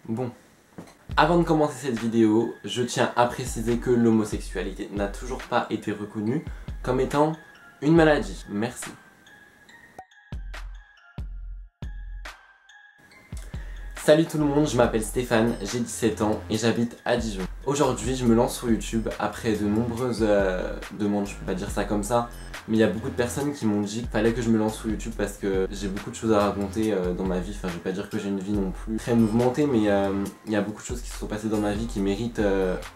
Bon. Avant de commencer cette vidéo, je tiens à préciser que l'homosexualité n'a toujours pas été reconnue comme étant une maladie. Merci. Salut tout le monde, je m'appelle Stéphane, j'ai 17 ans et j'habite à Dijon. Aujourd'hui, je me lance sur YouTube après de nombreuses demandes, je peux pas dire ça comme ça, mais il y a beaucoup de personnes qui m'ont dit qu'il fallait que je me lance sur YouTube parce que j'ai beaucoup de choses à raconter dans ma vie. Enfin, je vais pas dire que j'ai une vie non plus très mouvementée, mais il y a beaucoup de choses qui se sont passées dans ma vie qui méritent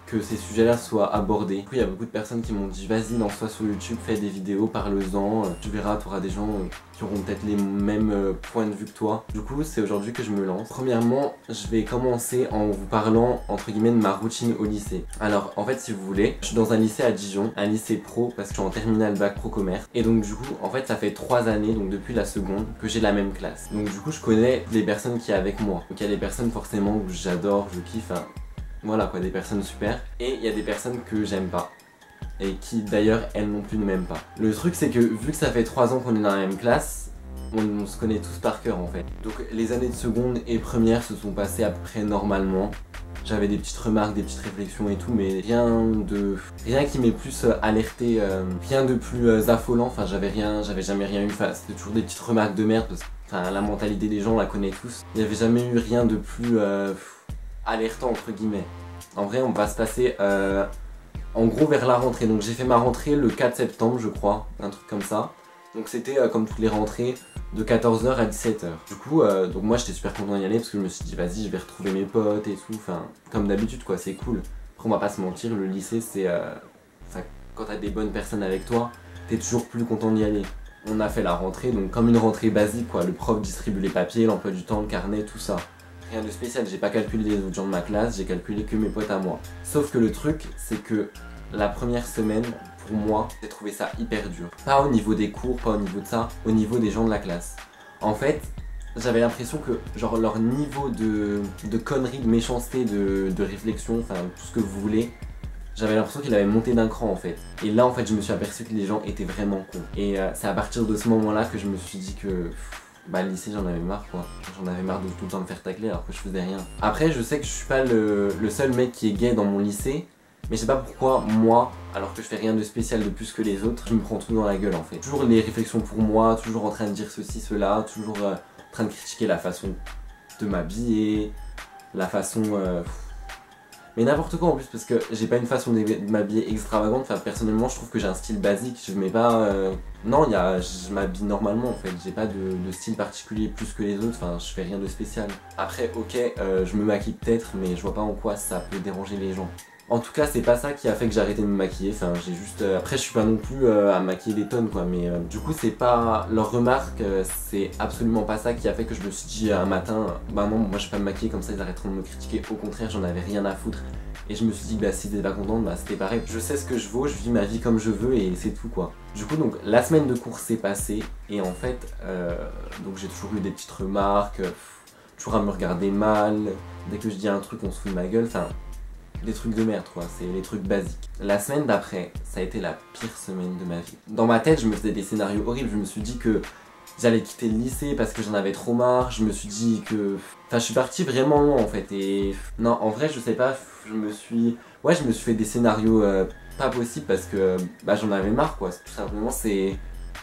que ces sujets-là soient abordés. Du coup, il y a beaucoup de personnes qui m'ont dit vas-y, lance-toi sur YouTube, fais des vidéos, parle-en, tu verras, tu auras des gens qui auront peut-être les mêmes points de vue que toi. Du coup, c'est aujourd'hui que je me lance. Premièrement, je vais commencer en vous parlant entre guillemets de ma routine au lycée. Alors, en fait, si vous voulez, je suis dans un lycée à Dijon, un lycée pro parce que je suis en terminale bac pro commerce. Et donc du coup, en fait, ça fait 3 années, donc depuis la seconde, que j'ai la même classe. Donc du coup, je connais les personnes qui sont avec moi. Donc il y a des personnes forcément que j'adore, je kiffe, hein. Voilà quoi, des personnes super. Et il y a des personnes que j'aime pas. Et qui d'ailleurs elles non plus ne m'aiment pas. Le truc c'est que vu que ça fait 3 ans qu'on est dans la même classe, on se connaît tous par cœur en fait. Donc les années de seconde et première se sont passées à peu près normalement. J'avais des petites remarques, des petites réflexions et tout, mais rien qui m'ait plus alerté, rien de plus affolant. Enfin j'avais jamais rien eu. Enfin c'était toujours des petites remarques de merde parce que la mentalité des gens on la connaît tous. Il n'y avait jamais eu rien de plus alertant entre guillemets. En vrai on va se passer en gros vers la rentrée. Donc j'ai fait ma rentrée le 4 septembre je crois, un truc comme ça. Donc c'était comme toutes les rentrées de 14 h à 17 h. Du coup, donc moi j'étais super content d'y aller parce que je me suis dit vas-y je vais retrouver mes potes et tout, enfin comme d'habitude quoi, c'est cool. Après on va pas se mentir, le lycée c'est, quand t'as des bonnes personnes avec toi, t'es toujours plus content d'y aller. On a fait la rentrée, donc comme une rentrée basique quoi, le prof distribue les papiers, l'emploi du temps, le carnet, tout ça. Rien de spécial, j'ai pas calculé les autres gens de ma classe, j'ai calculé que mes potes à moi. Sauf que le truc c'est que la première semaine, pour moi, j'ai trouvé ça hyper dur. Pas au niveau des cours, pas au niveau de ça, au niveau des gens de la classe. En fait, j'avais l'impression que genre leur niveau de conneries, de méchanceté, de réflexion, enfin tout ce que vous voulez, j'avais l'impression qu'il avait monté d'un cran en fait. Et là en fait je me suis aperçu que les gens étaient vraiment cons. Et c'est à partir de ce moment-là que je me suis dit que bah le lycée j'en avais marre quoi. J'en avais marre de tout le temps me faire tacler alors que je faisais rien. Après je sais que je suis pas le seul mec qui est gay dans mon lycée. Mais je sais pas pourquoi moi, alors que je fais rien de spécial de plus que les autres, je me prends tout dans la gueule en fait. Toujours les réflexions pour moi, toujours en train de dire ceci, cela, toujours en train de critiquer la façon de m'habiller, la façon... Mais n'importe quoi en plus parce que j'ai pas une façon de m'habiller extravagante, enfin personnellement je trouve que j'ai un style basique, je mets pas... Non, je m'habille normalement en fait, j'ai pas de style particulier plus que les autres, enfin je fais rien de spécial. Après ok, je me maquille peut-être mais je vois pas en quoi ça peut déranger les gens. En tout cas c'est pas ça qui a fait que j'ai arrêté de me maquiller, enfin j'ai juste... Après je suis pas non plus à maquiller des tonnes quoi, mais du coup c'est pas... Leur remarque, c'est absolument pas ça qui a fait que je me suis dit un matin bah non moi je vais pas me maquiller comme ça ils arrêteront de me critiquer, au contraire j'en avais rien à foutre. Et je me suis dit que bah si t'es pas contente bah c'était pareil, je sais ce que je vaux, je vis ma vie comme je veux et c'est tout quoi. Du coup donc la semaine de cours s'est passée et en fait donc j'ai toujours eu des petites remarques, toujours à me regarder mal, dès que je dis un truc on se fout de ma gueule, enfin... Des trucs de merde quoi, c'est les trucs basiques. La semaine d'après, ça a été la pire semaine de ma vie. Dans ma tête, je me faisais des scénarios horribles, je me suis dit que j'allais quitter le lycée parce que j'en avais trop marre, je me suis dit que... Enfin, je suis parti vraiment loin en fait et... Non, en vrai, je sais pas, je me suis fait des scénarios pas possibles parce que bah, j'en avais marre quoi, tout simplement c'est...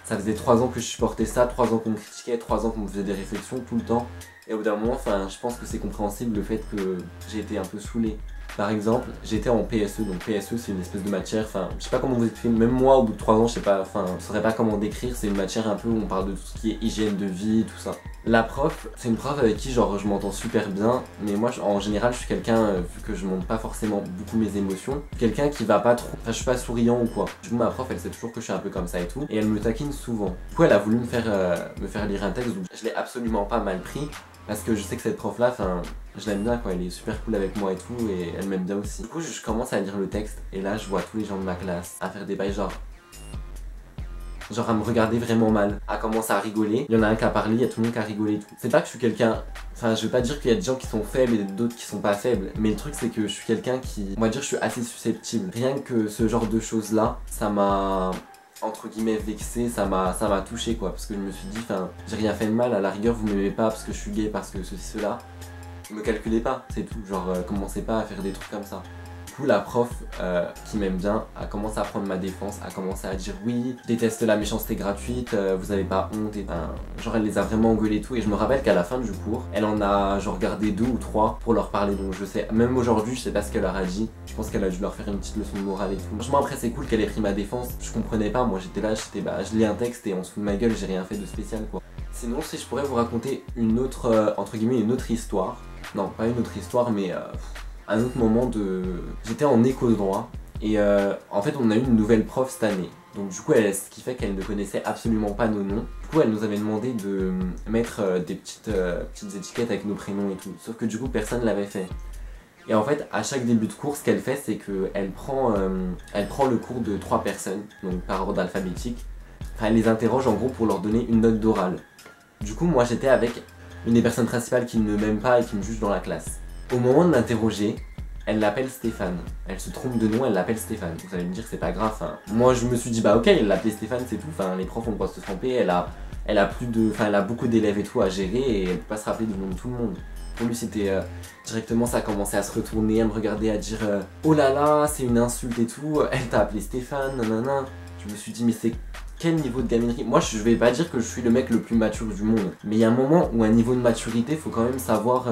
Ça faisait 3 ans que je supportais ça, 3 ans qu'on me critiquait, 3 ans qu'on me faisait des réflexions tout le temps. Et au bout d'un moment, enfin, je pense que c'est compréhensible le fait que j'ai été un peu saoulé. Par exemple, j'étais en PSE, donc PSE c'est une espèce de matière, enfin je sais pas comment vous expliquer, même moi au bout de 3 ans je sais pas, enfin je saurais pas comment décrire, c'est une matière un peu où on parle de tout ce qui est hygiène de vie, tout ça. La prof, c'est une prof avec qui genre je m'entends super bien, mais moi en général je suis quelqu'un, vu que je montre pas forcément beaucoup mes émotions, quelqu'un qui va pas trop, enfin je suis pas souriant ou quoi. Du coup ma prof elle sait toujours que je suis un peu comme ça et tout, et elle me taquine souvent. Du coup elle a voulu me faire lire un texte, donc je l'ai absolument pas mal pris. Parce que je sais que cette prof là, enfin, je l'aime bien quoi, elle est super cool avec moi et tout, et elle m'aime bien aussi. Du coup je commence à lire le texte, et là je vois tous les gens de ma classe à faire des bails genre à me regarder vraiment mal, à commencer à rigoler. Il y en a un qui a parlé, il y a tout le monde qui a rigolé et tout. C'est pas que je suis quelqu'un, enfin je veux pas dire qu'il y a des gens qui sont faibles et d'autres qui sont pas faibles, mais le truc c'est que je suis quelqu'un qui, on va dire je suis assez susceptible. Rien que ce genre de choses là, ça m'a... entre guillemets vexé, ça m'a touché quoi, parce que je me suis dit, enfin, j'ai rien fait de mal, à la rigueur vous m'aimez pas parce que je suis gay, parce que ceci, cela, me calculez pas, c'est tout, genre commencez pas à faire des trucs comme ça. Du coup la prof qui m'aime bien a commencé à prendre ma défense, a commencé à dire oui, je déteste la méchanceté gratuite, vous avez pas honte et genre elle les a vraiment engueulés et tout, et je me rappelle qu'à la fin du cours, elle en a genre gardé 2 ou 3 pour leur parler, donc je sais, même aujourd'hui je sais pas ce qu'elle leur a dit, je pense qu'elle a dû leur faire une petite leçon de morale et tout. Franchement après c'est cool qu'elle ait pris ma défense, je comprenais pas, moi j'étais là, je lis un texte et on se fout de ma gueule, j'ai rien fait de spécial quoi. Sinon si je pourrais vous raconter une autre, entre guillemets une autre histoire, non pas une autre histoire mais un autre moment de... J'étais en éco de droit et en fait on a eu une nouvelle prof cette année. Donc du coup ce qui fait qu'elle ne connaissait absolument pas nos noms. Du coup elle nous avait demandé de mettre des petites étiquettes avec nos prénoms et tout. Sauf que du coup personne ne l'avait fait. Et en fait à chaque début de cours ce qu'elle fait c'est qu'elle prend le cours de 3 personnes, donc par ordre alphabétique. Enfin, elle les interroge en gros pour leur donner une note d'oral. Du coup moi j'étais avec une des personnes principales qui ne m'aime pas et qui me juge dans la classe. Au moment de l'interroger, elle l'appelle Stéphane. Elle se trompe de nom, elle l'appelle Stéphane. Vous allez me dire que c'est pas grave. Hein. Moi je me suis dit bah ok, elle l'appelait Stéphane, c'est tout. Enfin, les profs ont le droit de se tromper. Elle a beaucoup d'élèves et tout à gérer et elle peut pas se rappeler du nom de tout le monde. Pour lui c'était directement ça a commencé à se retourner, à me regarder, à dire oh là là, c'est une insulte et tout. Elle t'a appelé Stéphane, nanana. Je me suis dit mais c'est quel niveau de gaminerie? Moi je vais pas dire que je suis le mec le plus mature du monde, mais il y a un moment où un niveau de maturité faut quand même savoir,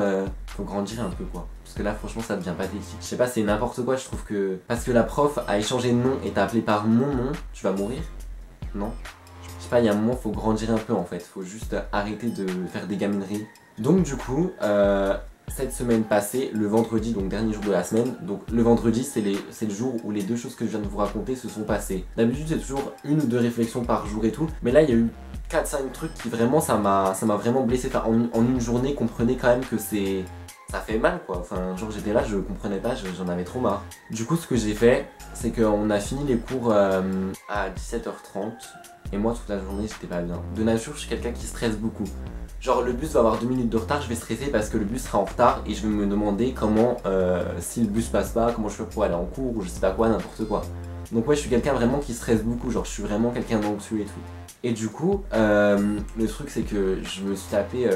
faut grandir un peu quoi. Parce que là franchement ça devient pathétique. Je sais pas, c'est n'importe quoi, je trouve que... Parce que la prof a échangé de nom et t'a appelé par mon nom, tu vas mourir? Non? Je sais pas, il y a un moment faut grandir un peu en fait, faut juste arrêter de faire des gamineries. Donc du coup, cette semaine passée, le vendredi, donc dernier jour de la semaine, donc le vendredi c'est le jour où les 2 choses que je viens de vous raconter se sont passées. D'habitude c'est toujours 1 ou 2 réflexions par jour et tout, mais là il y a eu 4-5 trucs qui vraiment ça m'a vraiment blessé. Enfin, en une journée, comprenez quand même que ça fait mal quoi, enfin genre j'étais là, je comprenais pas, j'en avais trop marre. Du coup ce que j'ai fait, c'est qu'on a fini les cours à 17h30 et moi toute la journée j'étais pas bien. De nature je suis quelqu'un qui stresse beaucoup. Genre le bus va avoir 2 minutes de retard, je vais stresser parce que le bus sera en retard et je vais me demander comment, si le bus passe pas, comment je fais pour aller en cours ou je sais pas quoi, n'importe quoi. Donc ouais je suis quelqu'un vraiment qui stresse beaucoup, genre je suis vraiment quelqu'un d'anxieux et tout. Et du coup, le truc c'est que je me suis tapé,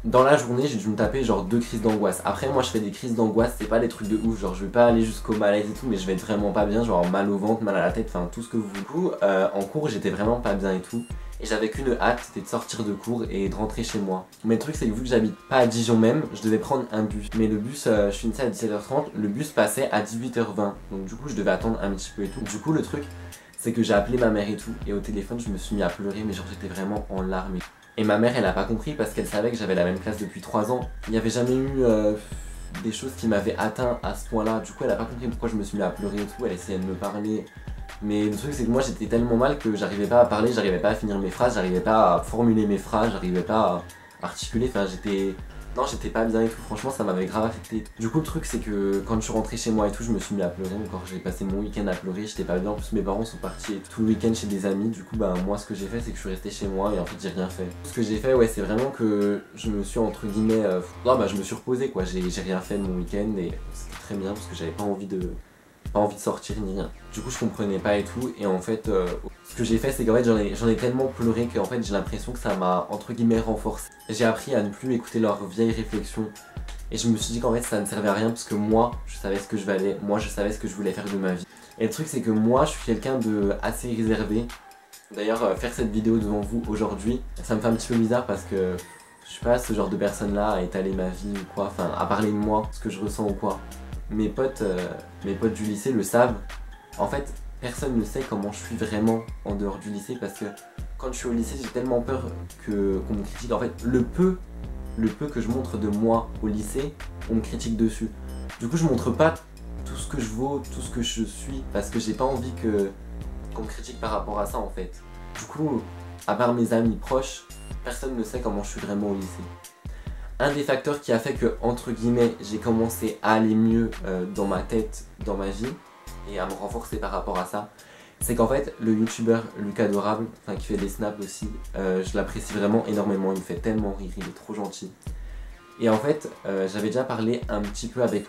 dans la journée j'ai dû me taper genre 2 crises d'angoisse. Après moi je fais des crises d'angoisse, c'est pas des trucs de ouf, genre je vais pas aller jusqu'au malaise et tout, mais je vais être vraiment pas bien, genre mal au ventre, mal à la tête, enfin tout ce que vous voulez. Du coup, en cours j'étais vraiment pas bien et tout. Et j'avais qu'une hâte, c'était de sortir de cours et de rentrer chez moi. Mais le truc c'est que vu que j'habite pas à Dijon même, je devais prendre un bus. Mais le bus, je finissais à 17h30, le bus passait à 18h20. Donc du coup je devais attendre un petit peu et tout. Du coup le truc c'est que j'ai appelé ma mère et tout. Et au téléphone je me suis mis à pleurer, mais genre j'étais vraiment en larmes. Et ma mère elle a pas compris parce qu'elle savait que j'avais la même classe depuis 3 ans. Il n'y avait jamais eu des choses qui m'avaient atteint à ce point là. Du coup elle a pas compris pourquoi je me suis mis à pleurer et tout. Elle essayait de me parler. Mais le truc c'est que moi j'étais tellement mal que j'arrivais pas à parler, j'arrivais pas à finir mes phrases, j'arrivais pas à formuler mes phrases, j'arrivais pas à articuler, enfin j'étais... Non j'étais pas bien et tout, franchement ça m'avait grave affecté. Du coup le truc c'est que quand je suis rentré chez moi et tout, je me suis mis à pleurer, encore j'ai passé mon week-end à pleurer, j'étais pas bien, en plus mes parents sont partis tout le week-end chez des amis, du coup bah moi ce que j'ai fait c'est que je suis resté chez moi et en fait j'ai rien fait. Ce que j'ai fait ouais c'est vraiment que je me suis entre guillemets... Non bah je me suis reposé quoi, j'ai rien fait de mon week-end et c'était très bien parce que j'avais pas envie de sortir ni rien. Du coup je comprenais pas et tout et en fait ce que j'ai fait c'est qu'en fait j'en ai tellement pleuré qu'en fait j'ai l'impression que ça m'a entre guillemets renforcé. J'ai appris à ne plus écouter leurs vieilles réflexions et je me suis dit qu'en fait ça ne servait à rien parce que moi je savais ce que je valais, moi je savais ce que je voulais faire de ma vie. Et le truc c'est que moi je suis quelqu'un de assez réservé. D'ailleurs faire cette vidéo devant vous aujourd'hui ça me fait un petit peu bizarre parce que je suis pas ce genre de personne là à étaler ma vie ou quoi, enfin à parler de moi, ce que je ressens ou quoi. Mes potes du lycée le savent. En fait, personne ne sait comment je suis vraiment en dehors du lycée parce que quand je suis au lycée, j'ai tellement peur qu'on me critique. En fait, le peu que je montre de moi au lycée, on me critique dessus. Du coup, je montre pas tout ce que je vaux, tout ce que je suis parce que j'ai pas envie qu'on me critique par rapport à ça en fait. Du coup, à part mes amis proches, personne ne sait comment je suis vraiment au lycée. Un des facteurs qui a fait que, entre guillemets, j'ai commencé à aller mieux dans ma tête, dans ma vie, et à me renforcer par rapport à ça, c'est qu'en fait, le youtubeur Lucas Adorable, qui fait des snaps aussi, je l'apprécie vraiment énormément, il me fait tellement rire, il est trop gentil. Et en fait, j'avais déjà parlé un petit peu avec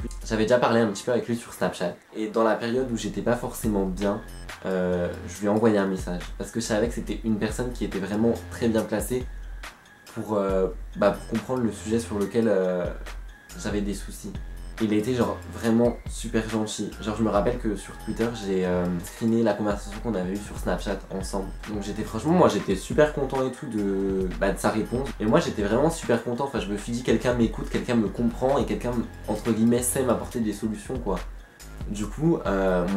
lui sur Snapchat. Et dans la période où j'étais pas forcément bien, je lui ai envoyé un message. Parce que je savais que c'était une personne qui était vraiment très bien placée pour comprendre le sujet sur lequel j'avais des soucis. Il a été genre vraiment super gentil. Genre je me rappelle que sur Twitter j'ai screené la conversation qu'on avait eue sur Snapchat ensemble. Donc j'étais franchement, moi j'étais super content et tout de sa réponse. Et moi j'étais vraiment super content, enfin je me suis dit quelqu'un m'écoute, quelqu'un me comprend et quelqu'un entre guillemets sait m'apporter des solutions quoi. Du coup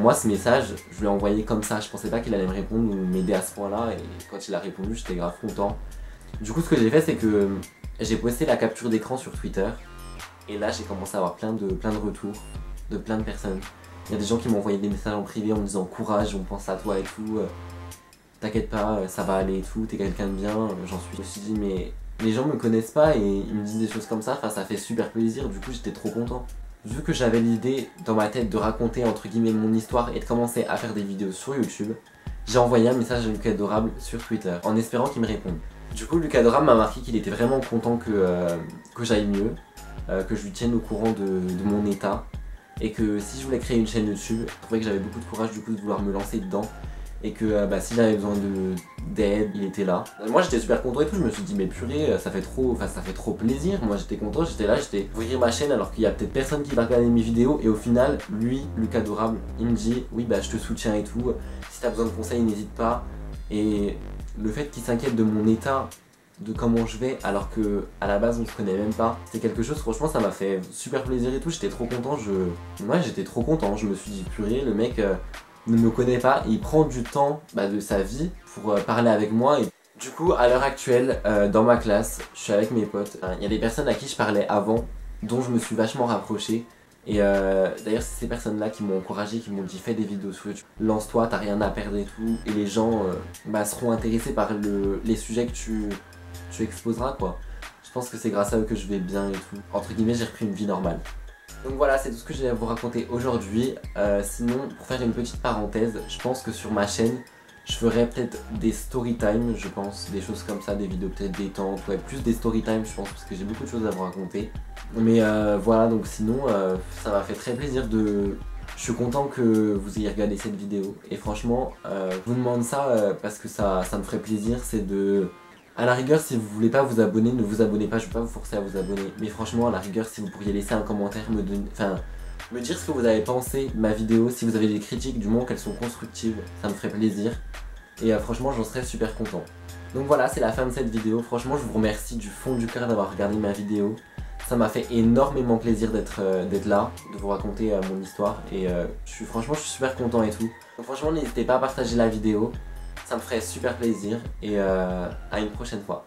moi ce message je lui ai envoyé comme ça, je pensais pas qu'il allait me répondre ou m'aider à ce point là et quand il a répondu j'étais grave content. Du coup ce que j'ai fait c'est que j'ai posté la capture d'écran sur Twitter. Et là j'ai commencé à avoir plein de retours de plein de personnes. Il y a des gens qui m'ont envoyé des messages en privé en me disant courage, on pense à toi et tout, t'inquiète pas, ça va aller et tout, t'es quelqu'un de bien, je me suis dit mais les gens me connaissent pas et ils me disent des choses comme ça, enfin ça fait super plaisir, du coup j'étais trop content. Vu que j'avais l'idée dans ma tête de raconter entre guillemets mon histoire et de commencer à faire des vidéos sur YouTube, j'ai envoyé un message à Lucas Adorable sur Twitter en espérant qu'il me réponde. Du coup Lucas Adorable m'a marqué qu'il était vraiment content que j'aille mieux. Que je lui tienne au courant de mon état et que si je voulais créer une chaîne YouTube, je trouvais que j'avais beaucoup de courage du coup de vouloir me lancer dedans et que si j'avais besoin d'aide, il était là. Moi j'étais super content et tout, je me suis dit mais purée, ça fait trop plaisir, moi j'étais content, j'étais là, j'étais ouvrir ma chaîne alors qu'il y a peut-être personne qui va regarder mes vidéos et au final, lui, Lucas Adorable, il me dit oui je te soutiens et tout, si t'as besoin de conseils n'hésite pas. Et le fait qu'il s'inquiète de mon état, de comment je vais alors que à la base on se connaît même pas, c'est quelque chose, franchement ça m'a fait super plaisir et tout, j'étais trop content, j'étais trop content, je me suis dit purée, le mec ne me connaît pas et il prend du temps de sa vie pour parler avec moi. Et du coup à l'heure actuelle dans ma classe, je suis avec mes potes, il y a des personnes à qui je parlais avant, dont je me suis vachement rapproché. Et d'ailleurs c'est ces personnes là qui m'ont encouragé, qui m'ont dit fais des vidéos sur YouTube, lance-toi, t'as rien à perdre et tout. Et les gens seront intéressés par les sujets que tu exposeras quoi. Je pense que c'est grâce à eux que je vais bien et tout. Entre guillemets j'ai repris une vie normale. Donc voilà, c'est tout ce que j'ai à vous raconter aujourd'hui. Sinon, pour faire une petite parenthèse, je pense que sur ma chaîne, je ferai peut-être des story time, je pense, des choses comme ça, des vidéos peut-être détentes, ouais, plus des story time je pense, parce que j'ai beaucoup de choses à vous raconter. Mais voilà, donc sinon, ça m'a fait très plaisir de... Je suis content que vous ayez regardé cette vidéo. Et franchement, je vous demande ça parce que ça me ferait plaisir, c'est de... À la rigueur, si vous voulez pas vous abonner, ne vous abonnez pas, je vais pas vous forcer à vous abonner. Mais franchement, à la rigueur, si vous pourriez laisser un commentaire, me dire ce que vous avez pensé de ma vidéo, si vous avez des critiques, du moins qu'elles sont constructives, ça me ferait plaisir. Et franchement, j'en serais super content. Donc voilà, c'est la fin de cette vidéo. Franchement, je vous remercie du fond du cœur d'avoir regardé ma vidéo. Ça m'a fait énormément plaisir d'être là, de vous raconter mon histoire. Et franchement, je suis super content et tout. Donc franchement, n'hésitez pas à partager la vidéo. Ça me ferait super plaisir et à une prochaine fois.